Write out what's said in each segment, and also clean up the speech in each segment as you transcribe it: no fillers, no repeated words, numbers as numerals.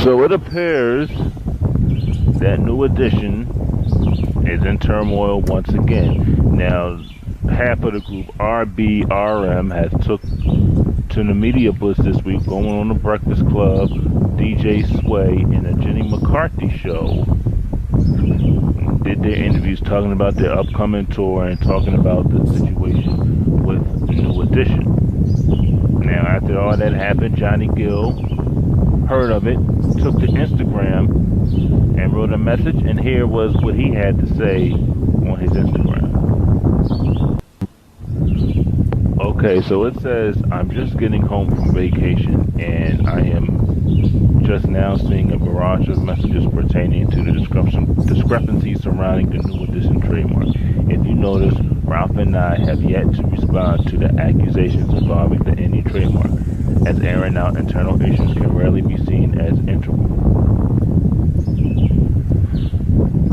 So it appears that New Edition is in turmoil once again. Now, half of the group RBRM has took to the media bus this week, going on the Breakfast Club, DJ Sway, and the Jenny McCarthy show. Did their interviews talking about their upcoming tour and talking about the situation with New Edition. Now, after all that happened, Johnny Gill heard of it, took to Instagram, and wrote a message, and here was what he had to say on his Instagram. Okay, so it says, I'm just getting home from vacation, and I am just now seeing a barrage of messages pertaining to the discrepancies surrounding the New Edition trademark. If you notice, Ralph and I have yet to respond to the accusations involving the NE trademark, as airing out internal issues can rarely be seen as integral.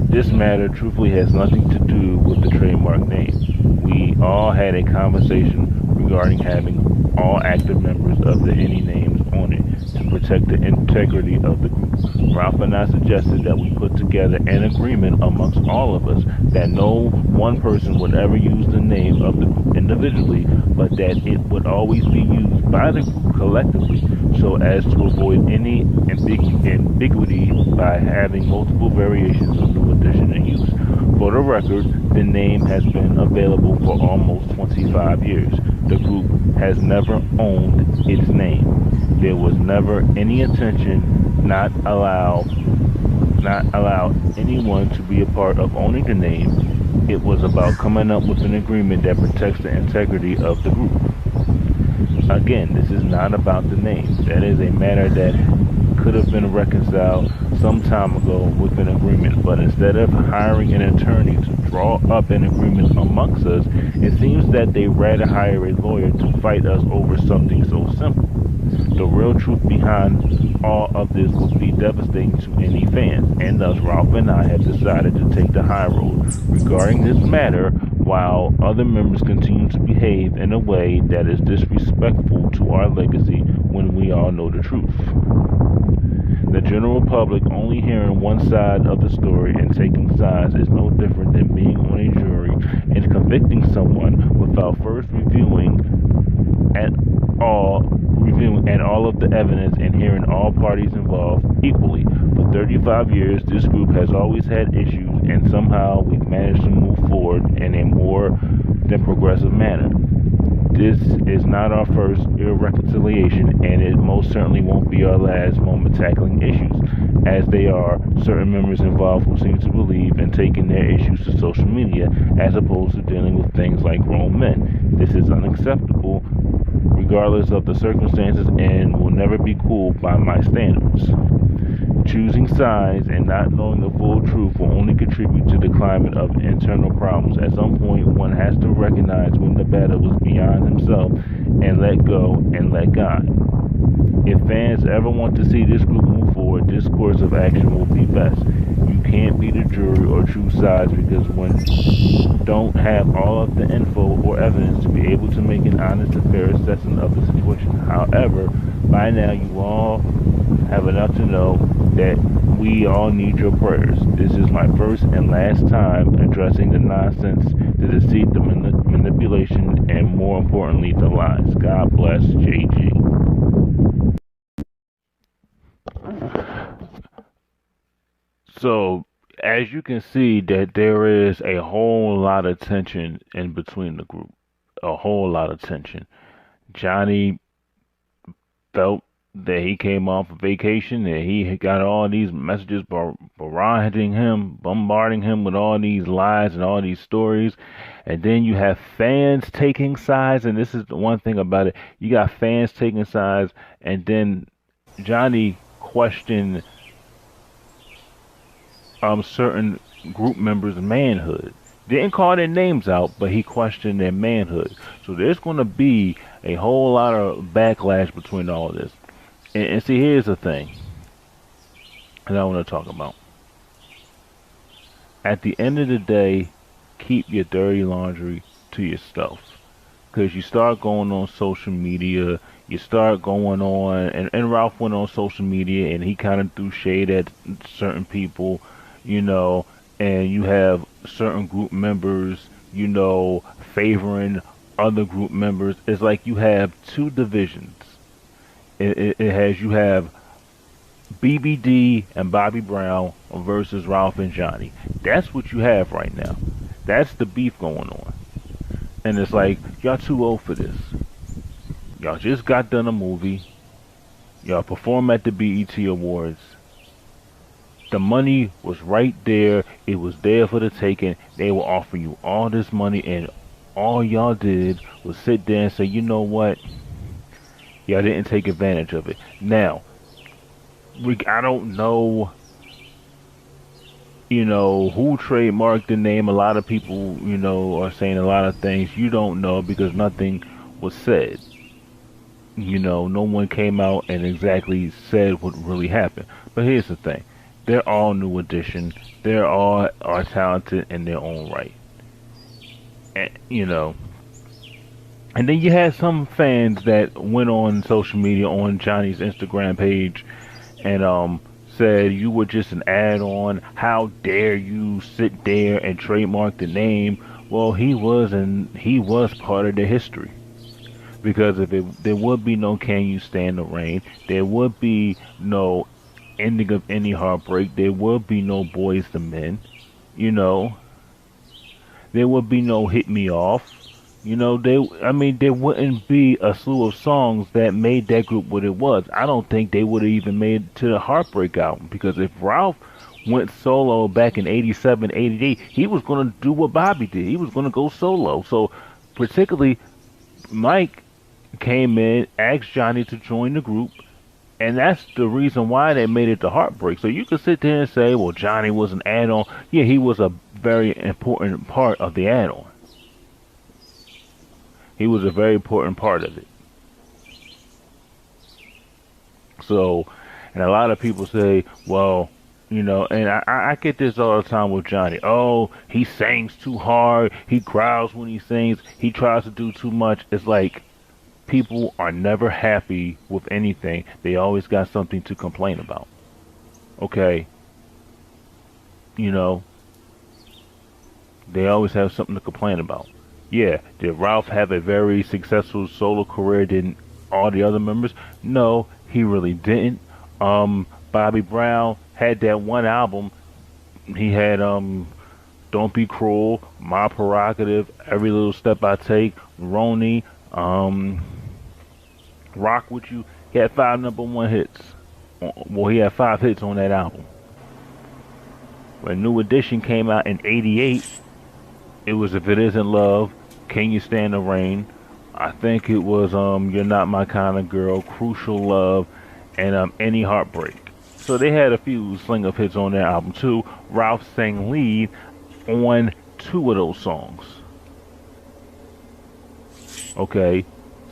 This matter truthfully has nothing to do with the trademark name. We all had a conversation regarding having all active members of the any names on it to protect the integrity of the group. Ralph and I suggested that we put together an agreement amongst all of us that no one person would ever use the name of the group individually, but that it would always be used by the group collectively so as to avoid any ambiguity by having multiple variations of New Edition in use. For the record, the name has been available for almost 25 years. The group has never owned its name. There was never any intention not allow anyone to be a part of owning the name. It was about coming up with an agreement that protects the integrity of the group. Again, this is not about the name. That is a matter that could have been reconciled some time ago with an agreement. But instead of hiring an attorney to draw up an agreement amongst us, it seems that they rather hire a lawyer to fight us over something so simple. The real truth behind all of this would be devastating to any fans, and thus Ralph and I have decided to take the high road regarding this matter while other members continue to behave in a way that is disrespectful to our legacy when we all know the truth. The general public only hearing one side of the story and taking sides is no different than being on a jury and convicting someone without first at reviewing and all of the evidence and hearing all parties involved equally. For 35 years, this group has always had issues, and somehow we've managed to move forward in a more than progressive manner. This is not our first irreconciliation, and it most certainly won't be our last moment tackling issues, as they are certain members involved who seem to believe in taking their issues to social media as opposed to dealing with things like grown men. This is unacceptable regardless of the circumstances and will never be cool by my standards. Choosing sides and not knowing the full truth will only contribute to the climate of internal problems. At some point, one has to recognize when the battle was beyond himself and let go and let God. If fans ever want to see this group move forward, this course of action will be best. You can't be the jury or choose sides because one don't have all of the info or evidence to be able to make an honest and fair assessment of the situation. However, by now you all have enough to know that we all need your prayers. This is my first and last time addressing the nonsense, the deceit, the manipulation, and more importantly, the lies. God bless JG. So, as you can see, that there is a whole lot of tension in between the group. A whole lot of tension. Johnny felt that he came off of vacation and he got all these messages bombarding him with all these lies and all these stories. And then you have fans taking sides, and this is the one thing about it. You got fans taking sides, and then Johnny questioned certain group members' manhood. Didn't call their names out, but he questioned their manhood. So there's going to be a whole lot of backlash between all of this. And see, here's the thing that I want to talk about. At the end of the day, keep your dirty laundry to yourself. Because you start going on social media, you start going on, and Ralph went on social media and he kind of threw shade at certain people, you know, and you have certain group members, favoring other group members. It's like you have two divisions. It has you have BBD and Bobby Brown versus Ralph and Johnny. That's what you have right now. That's the beef going on. And it's like, y'all too old for this. Y'all just got done a movie. Y'all perform at the BET Awards. The money was right there. It was there for the taking. They were offering you all this money, and all y'all did was sit there and say, you know what? Y'all didn't take advantage of it. Now, I don't know, who trademarked the name. A lot of people, are saying a lot of things you don't know because nothing was said. No one came out and exactly said what really happened. But here's the thing. They're all New Edition. They're all are talented in their own right. And, and then you had some fans that went on social media on Johnny's Instagram page and said you were just an add-on. How dare you sit there and trademark the name? Well, he was part of the history. Because there would be no Can You Stand the Rain, there would be no ending of any heartbreak, there would be no Boys to Men, you know, there would be no Hit Me Off, there wouldn't be a slew of songs that made that group what it was. I don't think they would have even made it to the Heartbreak album because if Ralph went solo back in 87, 88, he was going to do what Bobby did. He was going to go solo. So particularly Mike came in, asked Johnny to join the group, and that's the reason why they made it to Heartbreak. So you could sit there and say, well, Johnny was an add-on. Yeah, he was a very important part of the add-on. He was a very important part of it. So, and a lot of people say, well, and I get this all the time with Johnny. Oh, he sings too hard. He growls when he sings. He tries to do too much. It's like people are never happy with anything. They always got something to complain about. Okay? They always have something to complain about. Yeah, did Ralph have a very successful solo career than all the other members? No, he really didn't. Bobby Brown had that one album. He had Don't Be Cruel, My Prerogative, Every Little Step I Take, Roni, Rock With You. He had 5 number one hits. Well, he had 5 hits on that album. When New Edition came out in '88, it was If It Isn't Love, Can You Stand the Rain? I think it was You're Not My Kind of Girl, Crucial Love, and Any Heartbreak. So they had a few sling of hits on their album too. Ralph sang lead on 2 of those songs. Okay,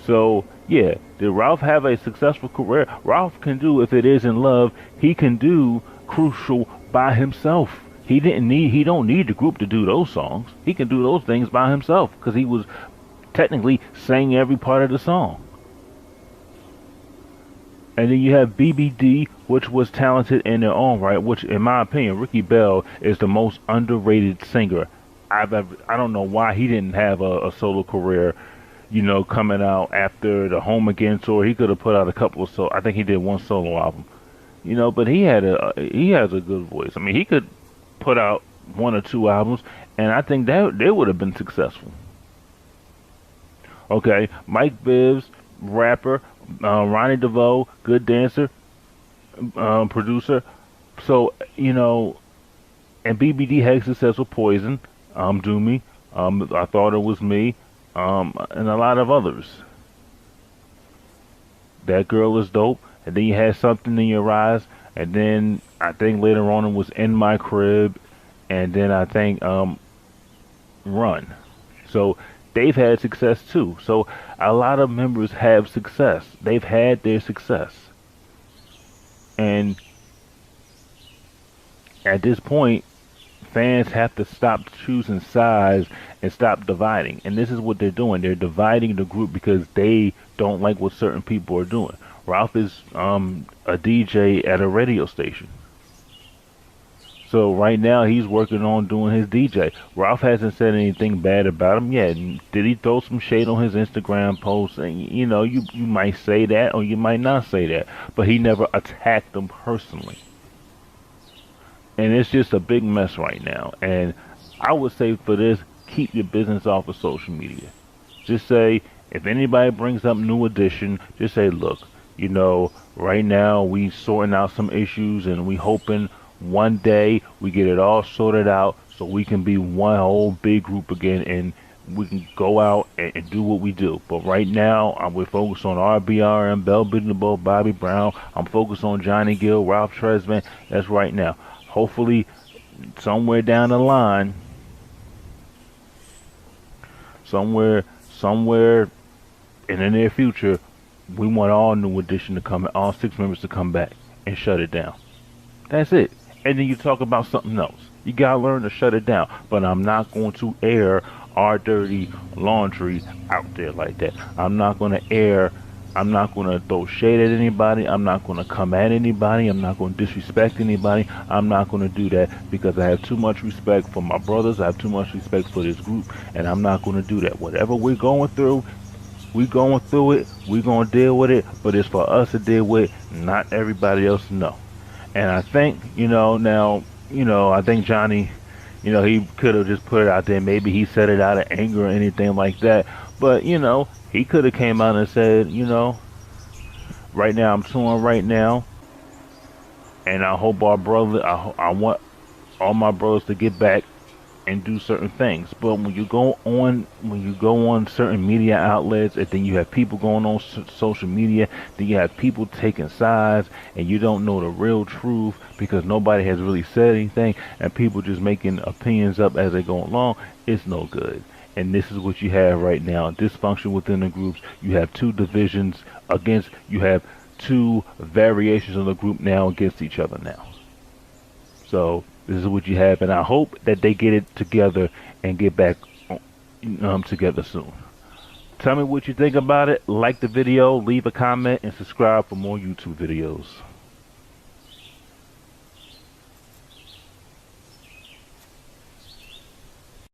so yeah, did Ralph have a successful career? Ralph can do If It Isn't Love. He can do Crucial by himself. He don't need the group to do those songs. He can do those things by himself because he was technically sang every part of the song. And then you have BBD, which was talented in their own right, which in my opinion, Ricky Bell is the most underrated singer I've ever. I don't know why he didn't have a solo career, coming out after the Home Again tour. He could have put out a couple of I think he did one solo album. But he has a good voice. I mean, he could put out 1 or 2 albums, and I think that they would have been successful. Okay, Mike Bibbs, rapper, Ronnie DeVoe, good dancer, producer. So and BBD had success with Poison, Do Me, I Thought It Was Me, and a lot of others. That Girl Is Dope, and then you had Something in Your Eyes, and then I think later on it was In My Crib, and then I think Run. So they've had success too. So a lot of members have success. They've had their success. And at this point, fans have to stop choosing sides and stop dividing. And this is what they're doing. They're dividing the group because they don't like what certain people are doing. Ralph is a DJ at a radio station. So right now he's working on doing his DJ. Ralph hasn't said anything bad about him yet. Did he throw some shade on his Instagram post? And you know, you might say that or you might not say that, but he never attacked them personally. And it's just a big mess right now. And I would say for this, keep your business off of social media. Just say if anybody brings up New Edition, just say, look, you know, right now we sorting out some issues and we hoping one day we get it all sorted out so we can be one whole big group again and we can go out and do what we do. But right now, we're focused on RBRM, Bell Biv DeVoe, Bobby Brown. I'm focused on Johnny Gill, Ralph Tresvant. That's right now. Hopefully, somewhere down the line, somewhere in the near future, we want all New Edition to come, all 6 members to come back and shut it down. That's it. And then you talk about something else. You gotta learn to shut it down. But I'm not going to air our dirty laundry out there like that. I'm not gonna throw shade at anybody. I'm not gonna come at anybody. I'm not gonna disrespect anybody. I'm not gonna do that because I have too much respect for my brothers. I have too much respect for this group, and I'm not gonna do that. Whatever we're going through, we going through it. We're gonna deal with it, but it's for us to deal with, not everybody else to know. And I think, I think Johnny, he could have just put it out there. Maybe he said it out of anger or anything like that. But, he could have came out and said, right now I'm touring right now. And I hope I want all my brothers to get back and do certain things. But when you go on certain media outlets, and then you have people going on social media, then you have people taking sides, and you don't know the real truth because nobody has really said anything, and people just making opinions up as they go along. It's no good. And this is what you have right now: dysfunction within the groups. You have two divisions you have two variations of the group now against each other now. So this is what you have, and I hope that they get it together and get back together soon. Tell me what you think about it. Like the video, leave a comment, and subscribe for more YouTube videos.